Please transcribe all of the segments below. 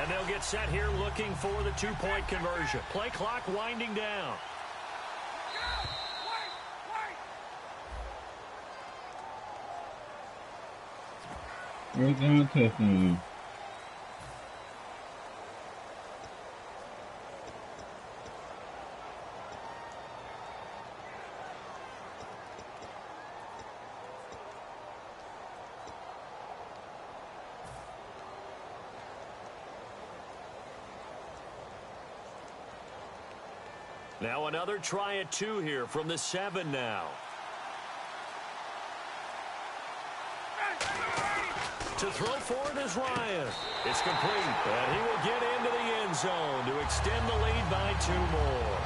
And they'll get set here looking for the two-point conversion. Play clock winding down. Right down touchdown. Now another try at 2 here from the 7 now. To throw for it is Ryan. It's complete, and he will get into the end zone to extend the lead by 2 more.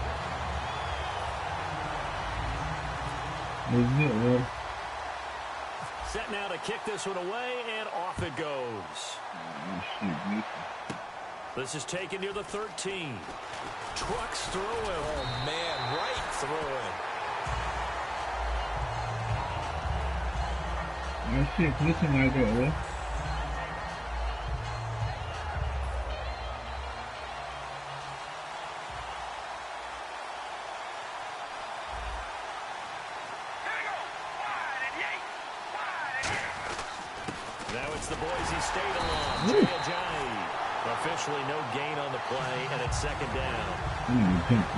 Set now to kick this one away, and off it goes. This is taken near the 13. Trucks through him. Oh, man, right through him. That shit glitching like that, bro. Now it's the Boise State alum, Jay Ajayi. Officially no gain on the play, and it's second down.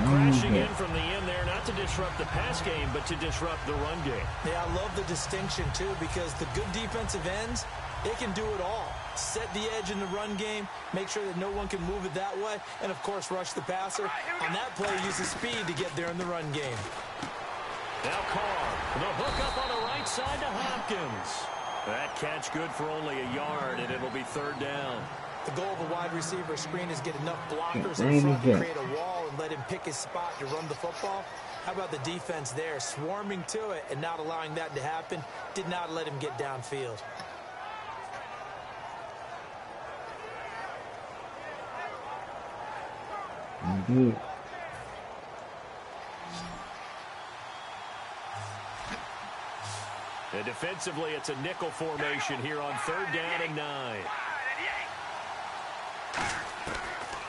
Crashing in from the end there, not to disrupt the pass game, but to disrupt the run game. Yeah, I love the distinction, too, because the good defensive ends, they can do it all. Set the edge in the run game, make sure that no one can move it that way, and, of course, rush the passer. On that play, use the speed to get there in the run game. Now Carr, the hook up on the right side to Hopkins. That catch good for only a yard, and it'll be third down. The goal of a wide receiver screen is get enough blockers in front to create a wall and let him pick his spot to run the football. How about the defense there, swarming to it and not allowing that to happen? Did not let him get downfield. And defensively, it's a nickel formation here on third down and 9.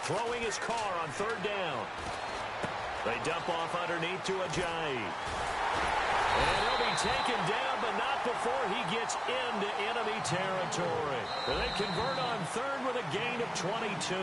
Throwing his Carr on third down. They dump off underneath to Ajayi. And he'll be taken down, but not before he gets into enemy territory. They convert on third with a gain of 22.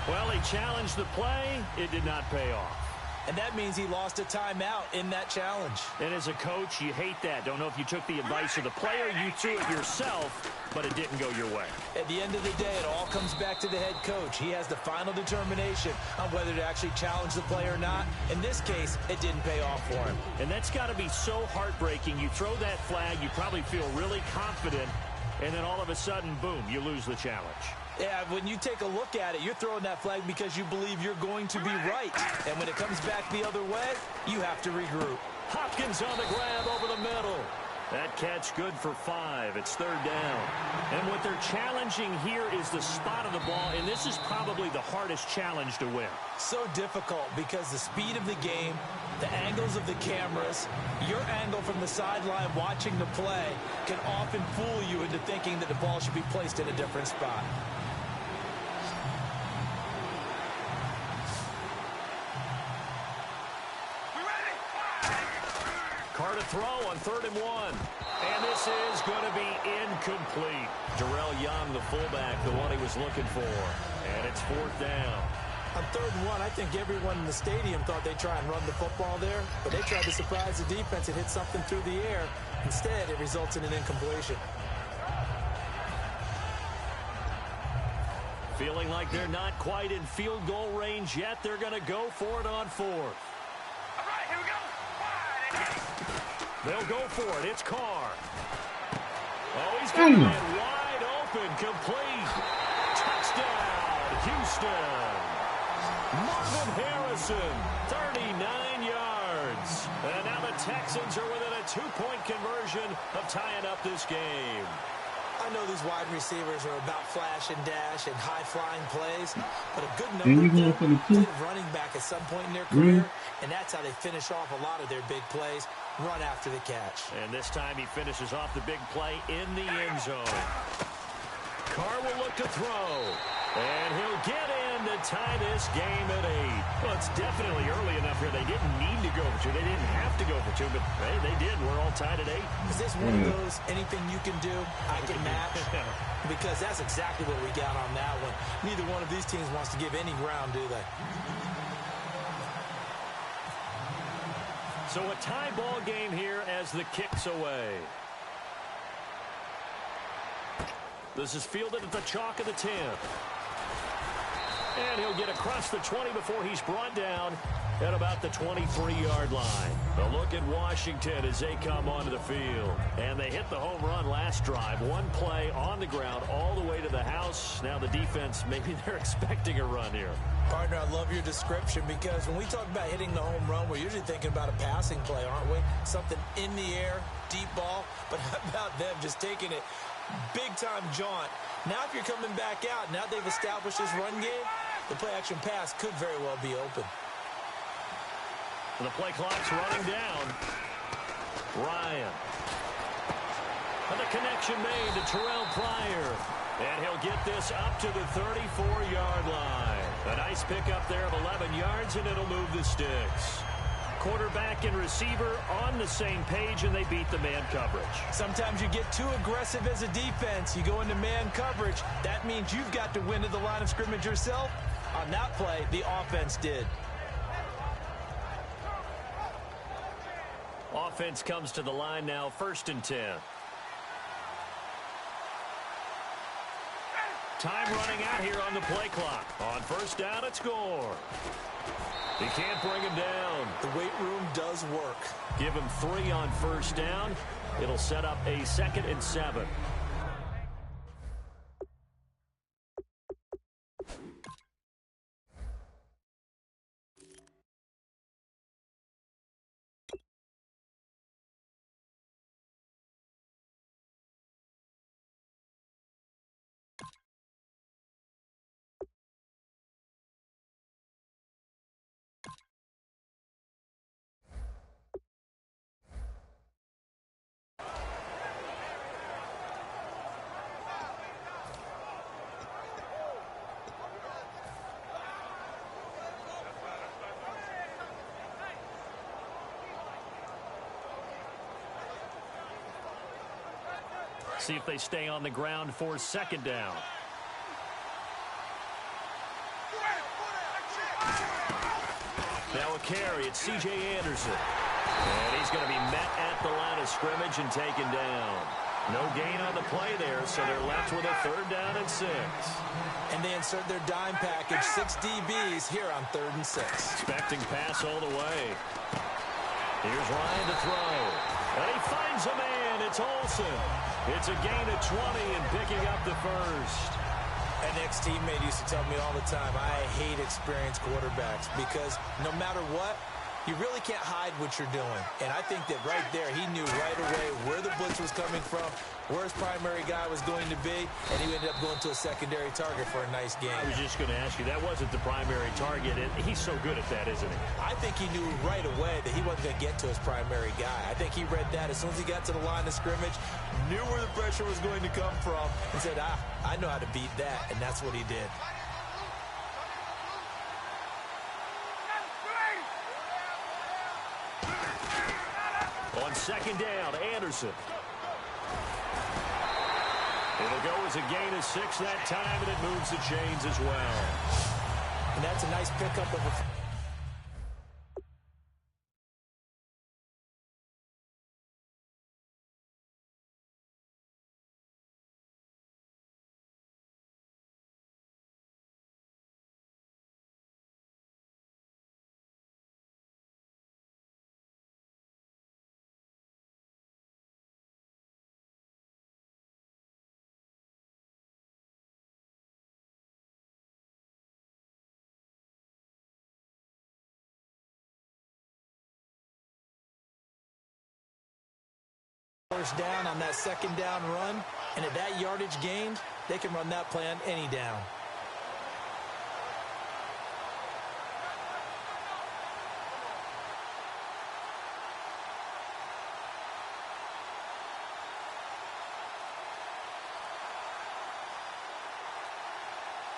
Well, he challenged the play. It did not pay off. And that means he lost a timeout in that challenge. And as a coach, you hate that. Don't know if you took the advice of the player, you threw it yourself, but it didn't go your way. At the end of the day, it all comes back to the head coach. He has the final determination on whether to actually challenge the play or not. In this case, it didn't pay off for him. And that's got to be so heartbreaking. You throw that flag, you probably feel really confident, and then all of a sudden, boom, you lose the challenge. Yeah, when you take a look at it, you're throwing that flag because you believe you're going to be right. And when it comes back the other way, you have to regroup. Hopkins on the grab over the middle. That catch good for 5. It's third down. And what they're challenging here is the spot of the ball, and this is probably the hardest challenge to win. So difficult because the speed of the game, the angles of the cameras, your angle from the sideline watching the play can often fool you into thinking that the ball should be placed in a different spot. Carr to throw on 3rd and 1. And this is going to be incomplete. Darrell Young, the fullback, the one he was looking for. And it's 4th down. On 3rd and 1, I think everyone in the stadium thought they'd try and run the football there, but they tried to surprise the defense and hit something through the air. Instead, it results in an incompletion. Feeling like they're not quite in field goal range yet. They're going to go for it on 4th. All right, here we go. They'll go for it. It's Carr. Oh, he's got it wide open, complete. Touchdown, Houston. Marvin Harrison, 39 yards. And now the Texans are within a 2-point conversion of tying up this game. I I know these wide receivers are about flash and dash and high-flying plays, but a good And number you of them going for the two? played running back at some point in their Really? career, and that's how they finish off a lot of their big plays, run after the catch. And this time he finishes off the big play in the end zone. Carr will look to throw, and he'll get in to tie this game at 8. Well, it's definitely early enough here. They didn't need to go for 2. They didn't have to go for 2, but hey, they did. We're all tied at 8. Is this one of those anything you can do, I can match? Because that's exactly what we got on that one. Neither one of these teams wants to give any ground, do they? So a tie ball game here as the kick's away. This is fielded at the chalk of the 10. And he'll get across the 20 before he's brought down at about the 23-yard line. A look at Washington as they come onto the field. And they hit the home run last drive. One play on the ground all the way to the house. Now the defense, maybe they're expecting a run here. Partner, I love your description because when we talk about hitting the home run, we're usually thinking about a passing play, aren't we? Something in the air, deep ball. But how about them just taking it big-time jaunt? Now if you're coming back out, now they've established this run game, the play-action pass could very well be open. The play clock's running down. Ryan. And the connection made to Terrell Pryor. And he'll get this up to the 34-yard line. A nice pickup there of 11 yards, and it'll move the sticks. Quarterback and receiver on the same page, and they beat the man coverage. Sometimes you get too aggressive as a defense. You go into man coverage. That means you've got to win to the line of scrimmage yourself. On that play, the offense did. Offense comes to the line now, 1st and 10. Time running out here on the play clock. On 1st down, it's Gore. He can't bring him down. The weight room does work. Give him 3 on 1st down. It'll set up a 2nd and 7. See if they stay on the ground for 2nd down. Now a carry. It's C.J. Anderson. And he's going to be met at the line of scrimmage and taken down. No gain on the play there, so they're left with a 3rd down and 6. And they insert their dime package, 6 DBs here on 3rd and 6. Expecting pass all the way. Here's Ryan to throw. And he finds a man. It's Olsen. It's a gain of 20 and picking up the 1st. An ex-teammate used to tell me all the time, I hate experienced quarterbacks because no matter what, you really can't hide what you're doing. And I think that right there, he knew right away where the blitz was coming from, where his primary guy was going to be, and he ended up going to a secondary target for a nice game. I was just going to ask you, that wasn't the primary target, and he's so good at that, isn't he? I think he knew right away that he wasn't going to get to his primary guy. I think he read that as soon as he got to the line of scrimmage, knew where the pressure was going to come from, and said, I know how to beat that, and that's what he did. On 2nd down, Anderson. It'll go as a gain of 6 that time, and it moves the chains as well. And that's a nice pickup of a First down on that second down run, and at that yardage gained, they can run that play on any down.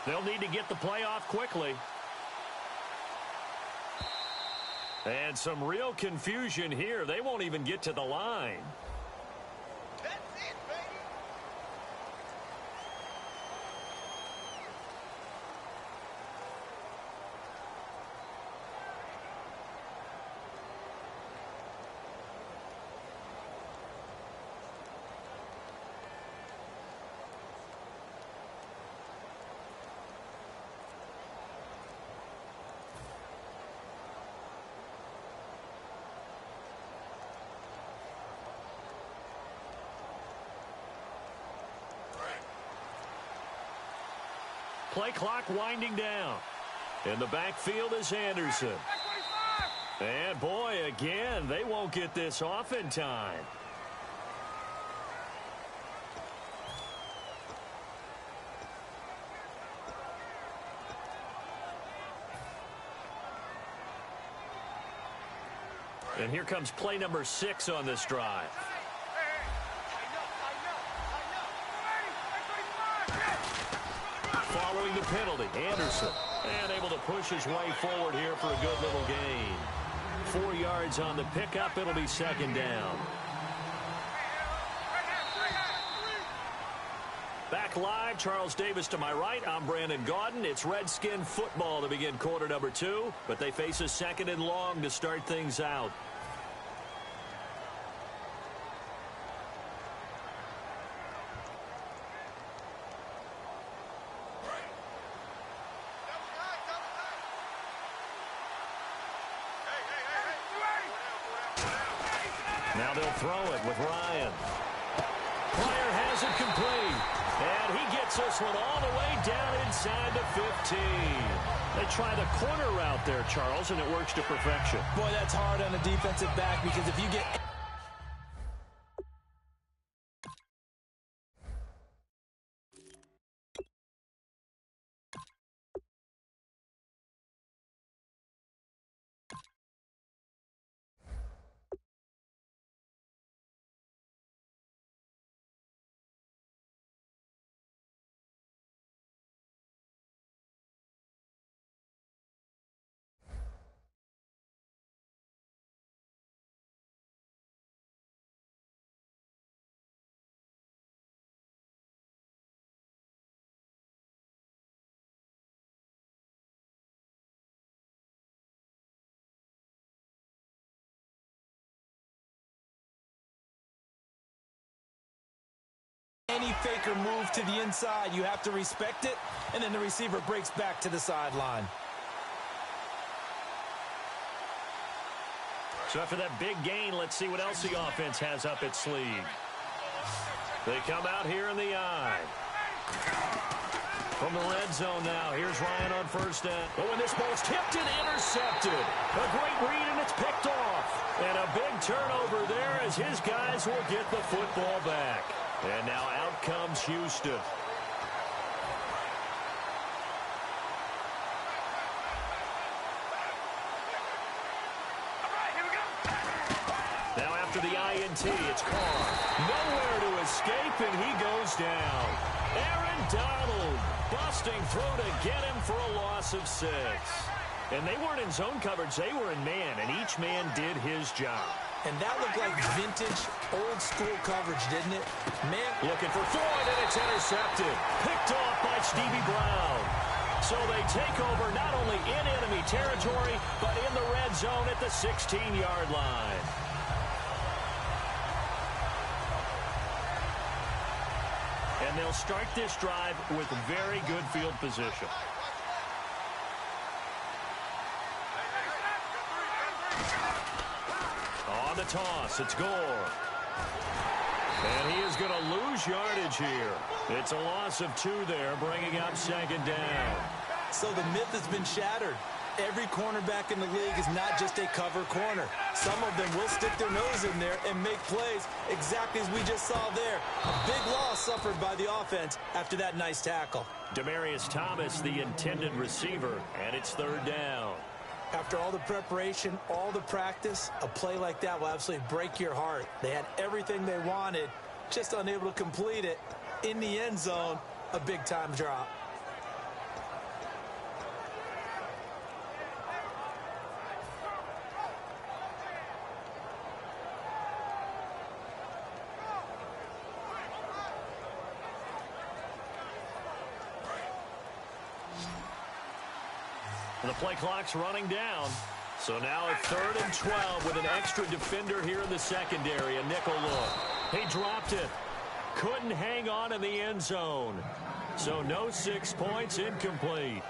They'll need to get the play off quickly. And some real confusion here. They won't even get to the line. That's it, baby. Play clock winding down. In the backfield is Anderson. And boy, again, they won't get this off in time. And here comes play number 6 on this drive. Following the penalty, Anderson, and able to push his way forward here for a good little gain. 4 yards on the pickup. It'll be second down. Back live, Charles Davis to my right. I'm Brandon Gaudin. It's Redskin football to begin quarter number 2, but they face a second and long to start things out. Now they'll throw it with Ryan. Pryor has it complete. And he gets this one all the way down inside the 15. They try the corner route there, Charles, and it works to perfection. Boy, that's hard on a defensive back because if you get... Any fake or move to the inside, you have to respect it, and then the receiver breaks back to the sideline. So after that big gain, let's see what else the offense has up its sleeve. They come out here in the eye. From the red zone now, here's Ryan on first down. Oh, and this ball's tipped and intercepted. A great read, and it's picked off. And a big turnover there as his guys will get the football back. And now out comes Houston. Now after the INT, it's Carr. Nowhere to escape, and he goes down. Aaron Donald busting through to get him for a loss of 6. And they weren't in zone coverage, they were in man, and each man did his job. And that looked like vintage, old-school coverage, didn't it? Man, looking for Floyd, and it's intercepted. Picked off by Stevie Brown. So they take over not only in enemy territory, but in the red zone at the 16-yard line. And they'll start this drive with very good field position. On the toss, it's Gore. And he is going to lose yardage here. It's a loss of 2 there, bringing up second down. So the myth has been shattered. Every cornerback in the league is not just a cover corner. Some of them will stick their nose in there and make plays exactly as we just saw there. A big loss suffered by the offense after that nice tackle. Demaryius Thomas, the intended receiver, and it's third down. After all the preparation, all the practice, a play like that will absolutely break your heart. They had everything they wanted, just unable to complete it. In the end zone, a big-time drop. The play clock's running down. So now it's 3rd and 12 with an extra defender here in the secondary. A nickel look. He dropped it. Couldn't hang on in the end zone. So no 6 points, incomplete.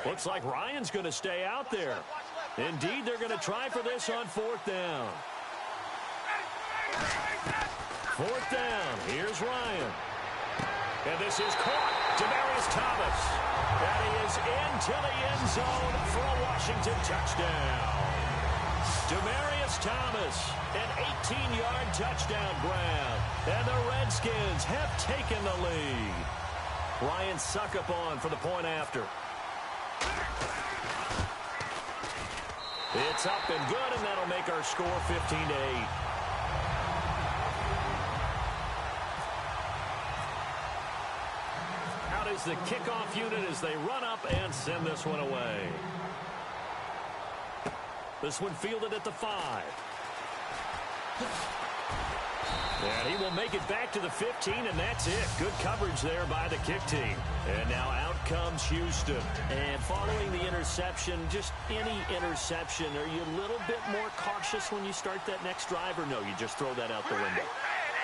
Looks like Ryan's going to stay out there. Indeed, they're going to try for this on 4th down. 4th down. Here's Ryan. And this is caught. Demaryius Thomas. And he is into the end zone for a Washington touchdown. Demaryius Thomas, an 18-yard touchdown grab. And the Redskins have taken the lead. Ryan suck up on for the point after. It's up and good, and that'll make our score 15-8. Out is the kickoff unit as they run up and send this one away. This one fielded at the 5. And he will make it back to the 15, and that's it. Good coverage there by the kick team. And now out comes Houston. And following the interception, just any interception, are you a little bit more cautious when you start that next drive, or no, you just throw that out the window?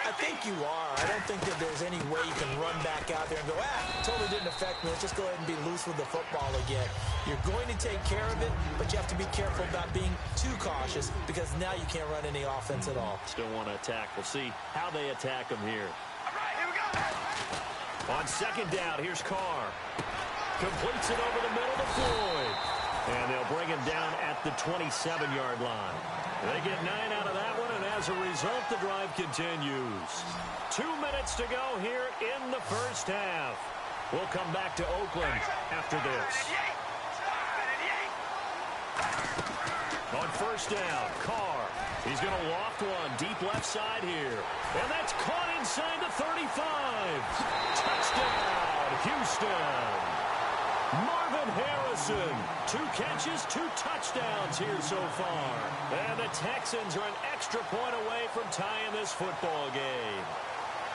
I think you are. I don't think that there's any way you can run back out there and go, totally didn't affect me. Let's just go ahead and be loose with the football again. You're going to take care of it, but you have to be careful about being too cautious because now you can't run any offense at all. Still want to attack. We'll see how they attack them here. All right, here we go. On 2nd down, here's Carr. Completes it over the middle to Floyd. And they'll bring him down at the 27-yard line. They get 9 out of that one, and as a result, the drive continues. 2 minutes to go here in the first half. We'll come back to Oakland after this. On 1st down, Carr. He's going to loft one deep left side here. And that's caught inside the 35. Touchdown, Houston. Marvin Harrison, 2 catches, 2 touchdowns here so far. And the Texans are an extra point away from tying this football game.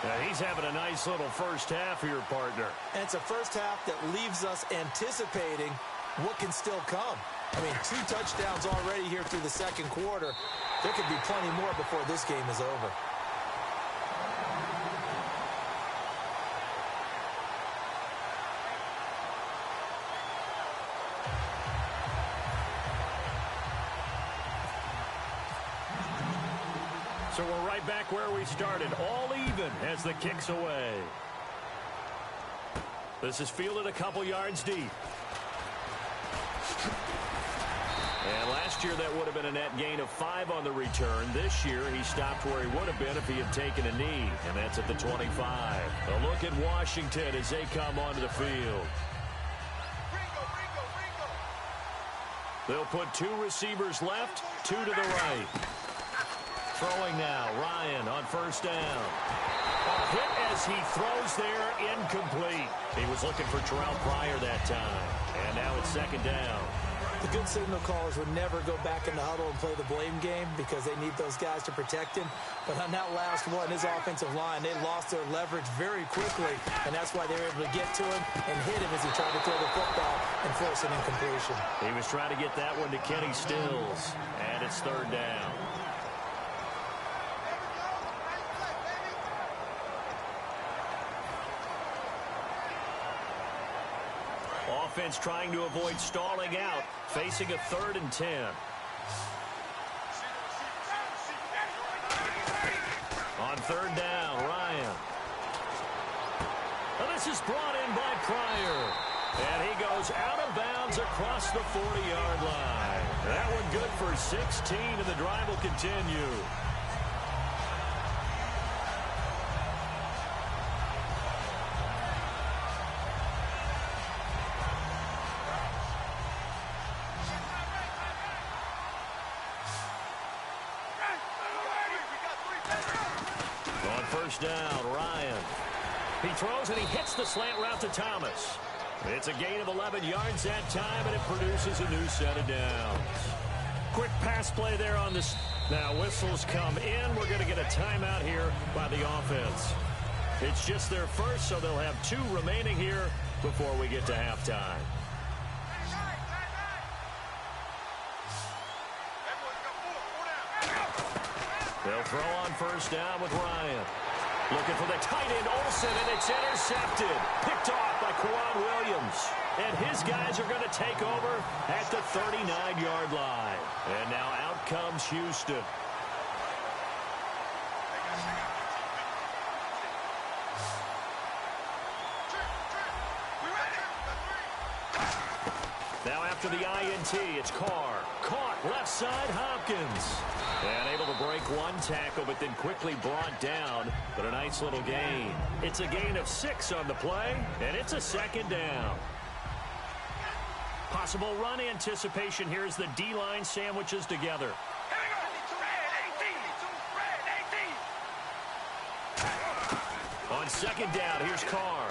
Now, he's having a nice little first half here, partner. And it's a first half that leaves us anticipating what can still come. I mean, 2 touchdowns already here through the second quarter. There could be plenty more before this game is over. So we're right back where we started, all even as the kick's away. This is fielded a couple yards deep. And last year that would have been a net gain of 5 on the return. This year he stopped where he would have been if he had taken a knee, and that's at the 25. A look at Washington as they come onto the field. They'll put 2 receivers left, 2 to the right. Throwing now, Ryan on 1st down. A hit as he throws there, incomplete. He was looking for Terrell Pryor that time. And now it's 2nd down. The good signal callers would never go back in the huddle and play the blame game because they need those guys to protect him. But on that last one, his offensive line, they lost their leverage very quickly, and that's why they were able to get to him and hit him as he tried to throw the football and force an incompletion. He was trying to get that one to Kenny Stills, and it's 3rd down. offense trying to avoid stalling out, facing a 3rd and 10. On 3rd down, Ryan. And this is brought in by Pryor. And he goes out of bounds across the 40-yard line. That one good for 16, and the drive will continue. On 1st down, Ryan. He throws and he hits the slant route to Thomas. It's a gain of 11 yards that time, and it produces a new set of downs. Quick pass play there on this. Now whistles come in. We're going to get a timeout here by the offense. It's just their first, so they'll have 2 remaining here before we get to halftime. They'll throw on 1st down with Ryan. Looking for the tight end, Olsen, and it's intercepted. Picked off by Kwan Williams. And his guys are going to take over at the 39-yard line. And now out comes Houston. Now after the INT, it's Carr. Caught left side, Hopkins. And able to break one tackle, but then quickly brought down. But a nice little gain. It's a gain of 6 on the play, and it's a 2nd down. Possible run anticipation here as the D-line sandwiches together. On 2nd down, here's Carr.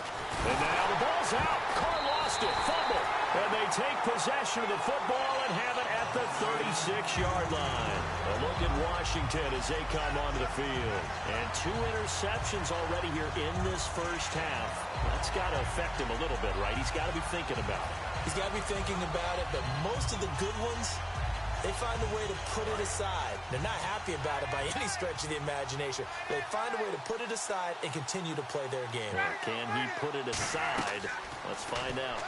And now the ball's out. Carr lost it. Fumble. And they take possession of the football and have it at the 36-yard line. A look at Washington as they come onto the field. And 2 interceptions already here in this first half. That's got to affect him a little bit, right? He's got to be thinking about it. He's got to be thinking about it, but most of the good ones, they find a way to put it aside. They're not happy about it by any stretch of the imagination. They find a way to put it aside and continue to play their game. Can he put it aside? Let's find out.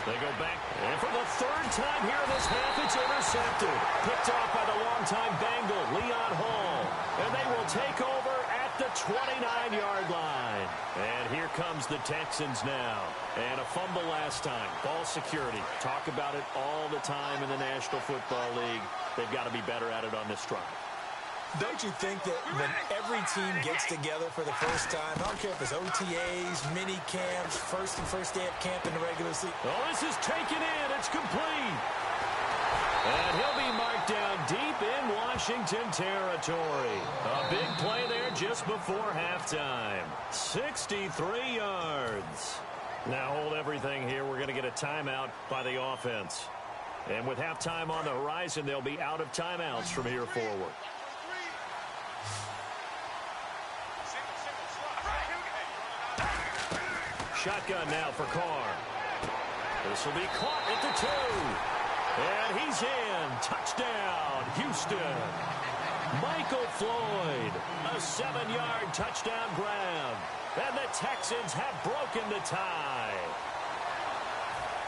They go back, and for the 3rd time here in this half, it's intercepted. Picked off by the longtime Bengal, Leon Hall. And they will take over at the 29-yard line. And here comes the Texans now. And a fumble last time. Ball security. Talk about it all the time in the National Football League. They've got to be better at it on this drive. Don't you think that when every team gets together for the first time, I don't care if it's OTAs, mini camps, first day of camp in the regular season. Oh, this is taken in. It's complete. And he'll be marked down deep in Washington territory. A big play there just before halftime. 63 yards. Now hold everything here. We're going to get a timeout by the offense. And with halftime on the horizon, they'll be out of timeouts from here forward. Shotgun now for Carr. This will be caught at the 2. And he's in. Touchdown, Houston. Michael Floyd. A 7-yard touchdown grab. And the Texans have broken the tie.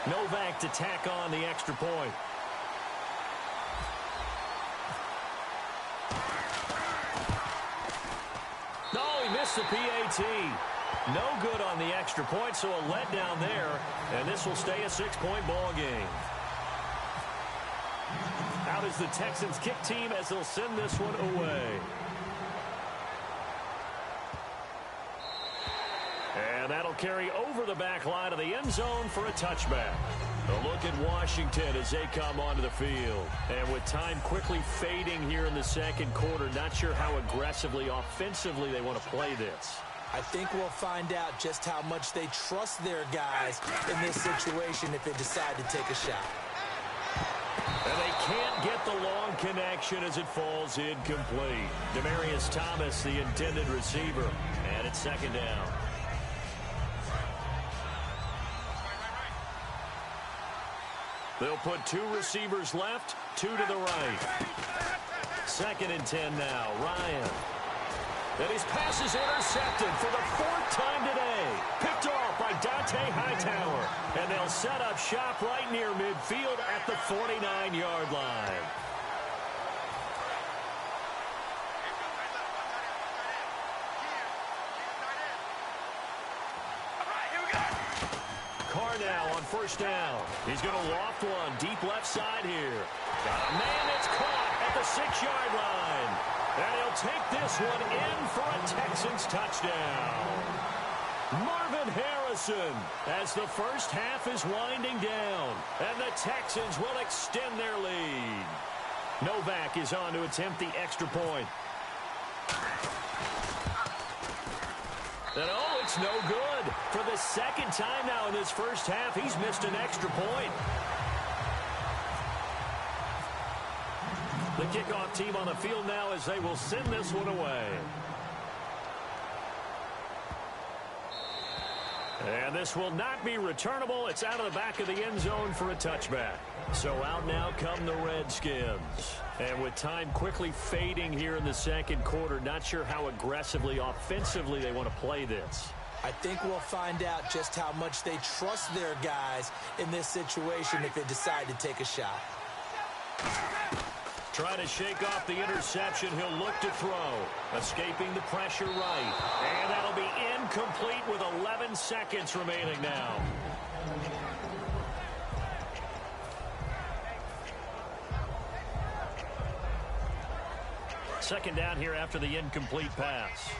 Novak to tack on the extra point. No, he missed the PAT. No good on the extra point, so a letdown there, and this will stay a 6-point ball game. Out is the Texans kick team as they'll send this one away. And that'll carry over the back line of the end zone for a touchback. A look at Washington as they come onto the field. And with time quickly fading here in the second quarter, not sure how aggressively, offensively they want to play this. I think we'll find out just how much they trust their guys in this situation if they decide to take a shot. And they can't get the long connection as it falls incomplete. Demaryius Thomas, the intended receiver, and it's 2nd down. They'll put 2 receivers left, 2 to the right. 2nd and 10 now, Ryan. And his pass is intercepted for the 4th time today. Picked off by Dante Hightower. And they'll set up shop right near midfield at the 49-yard line. Carr now on first down. He's going to loft one deep left side here. Got a man that's caught at the 6-yard line. And he'll take this one in for a Texans touchdown. Marvin Harrison as the first half is winding down. And the Texans will extend their lead. Novak is on to attempt the extra point. And oh, it's no good. For the second time now in this first half, he's missed an extra point. The kickoff team on the field now as they will send this one away. And this will not be returnable. It's out of the back of the end zone for a touchback. So out now come the Redskins. And with time quickly fading here in the second quarter, not sure how aggressively, offensively they want to play this. I think we'll find out just how much they trust their guys in this situation if they decide to take a shot. Trying to shake off the interception. He'll look to throw. Escaping the pressure right. And that'll be incomplete with 11 seconds remaining now. Second down here after the incomplete pass.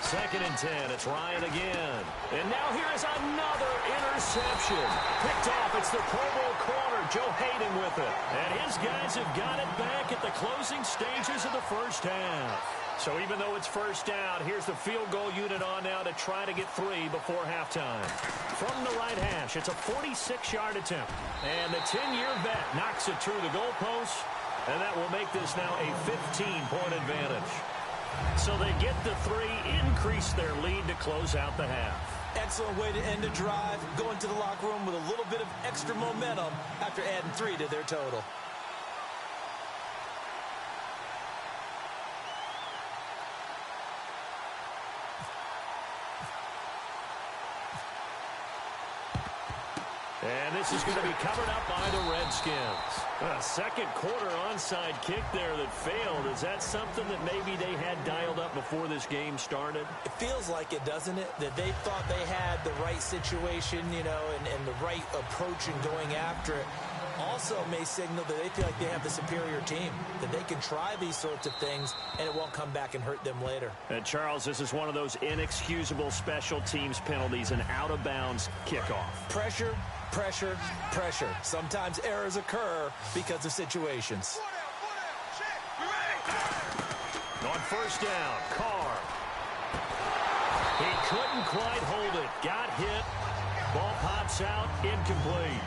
Second and 10. It's Ryan again. And now here is another interception. Picked off. It's the Pro Bowl corner, Joe Hayden, with it. And his guys have got it back at the closing stages of the first half. So even though it's first down, here's the field goal unit on now to try to get 3 before halftime. From the right hash, it's a 46-yard attempt. And the 10-year vet knocks it through the goalpost. And that will make this now a 15-point advantage. So they get the 3, increase their lead to close out the half. Excellent way to end a drive, going to the locker room with a little bit of extra momentum after adding 3 to their total. And this is going to be covered up by the Redskins. A second quarter onside kick there that failed. Is that something that maybe they had dialed up before this game started? It feels like it, doesn't it? That they thought they had the right situation, you know, and the right approach in going after it. Also may signal that they feel like they have the superior team, that they can try these sorts of things and it won't come back and hurt them later. And Charles, this is one of those inexcusable special teams penalties, an out-of-bounds kickoff. Pressure, pressure, pressure. Sometimes errors occur because of situations. On first down, Carr. He couldn't quite hold it. Got hit. Ball pops out, incomplete.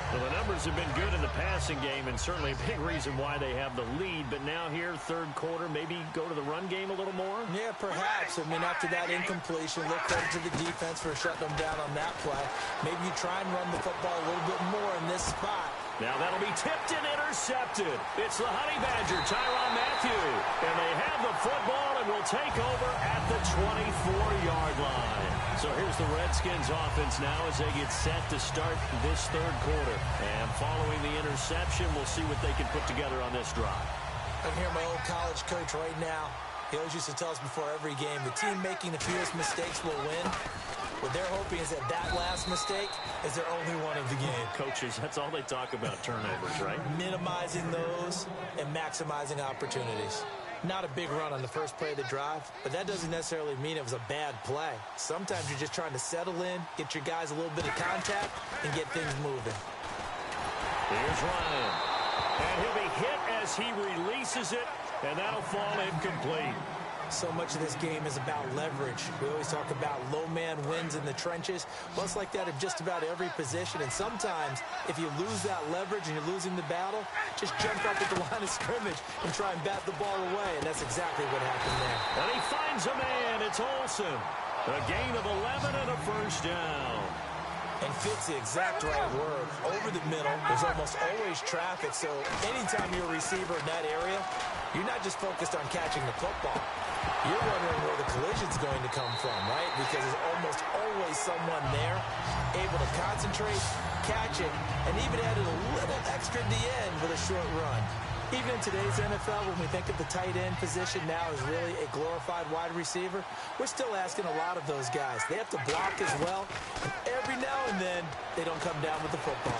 Well, the numbers have been good in the passing game, and certainly a big reason why they have the lead. But now here, third quarter, maybe go to the run game a little more? Yeah, perhaps. I mean, after that incompletion, look credit to the defense for shutting them down on that play. Maybe you try and run the football a little bit more in this spot. Now that'll be tipped and intercepted. It's the Honey Badger, Tyrann Mathieu. And they have the football and will take over at the 24-yard line. So here's the Redskins offense now as they get set to start this third quarter. And following the interception, we'll see what they can put together on this drive. I can hear my old college coach right now. He always used to tell us before every game, the team making the fewest mistakes will win. What they're hoping is that that last mistake is their only one of the game. Coaches, that's all they talk about, turnovers, right? Minimizing those and maximizing opportunities. Not a big run on the first play of the drive, but that doesn't necessarily mean it was a bad play. Sometimes you're just trying to settle in, get your guys a little bit of contact, and get things moving. Here's Ryan. And he'll be hit as he releases it, and that'll fall incomplete. So much of this game is about leverage. We always talk about low man wins in the trenches. Well, it's like that at just about every position. And sometimes, if you lose that leverage and you're losing the battle, just jump up at the line of scrimmage and try and bat the ball away. And that's exactly what happened there. And he finds a man. It's Olsen. A gain of 11 and a first down. And fit's the exact right word. Over the middle, there's almost always traffic, so anytime you're a receiver in that area, you're not just focused on catching the football. You're wondering where the collision's going to come from, right? Because there's almost always someone there able to concentrate, catch it, and even added a little extra at the end with a short run. Even in today's NFL, when we think of the tight end position now as really a glorified wide receiver, we're still asking a lot of those guys. They have to block as well, and every now and then, they don't come down with the football.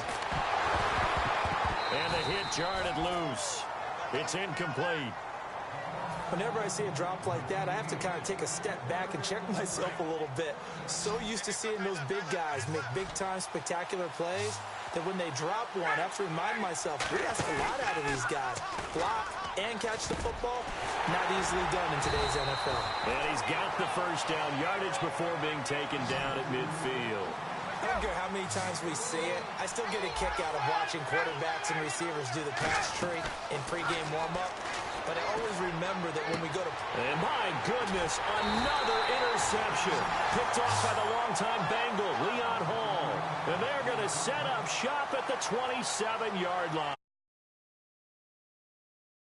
And the hit jarred loose. It's incomplete. Whenever I see a drop like that, I have to kind of take a step back and check myself a little bit. So used to seeing those big guys make big-time spectacular plays that when they drop one, I have to remind myself, we ask a lot out of these guys. Block and catch the football, not easily done in today's NFL. And he's got the first down, yardage before being taken down at midfield. I don't care how many times we see it, I still get a kick out of watching quarterbacks and receivers do the pass tree in pregame warm-up. But I always remember that when we go to... And my goodness, another interception. Picked off by the longtime Bengal, Leon Hall. And they're going to set up shop at the 27-yard line.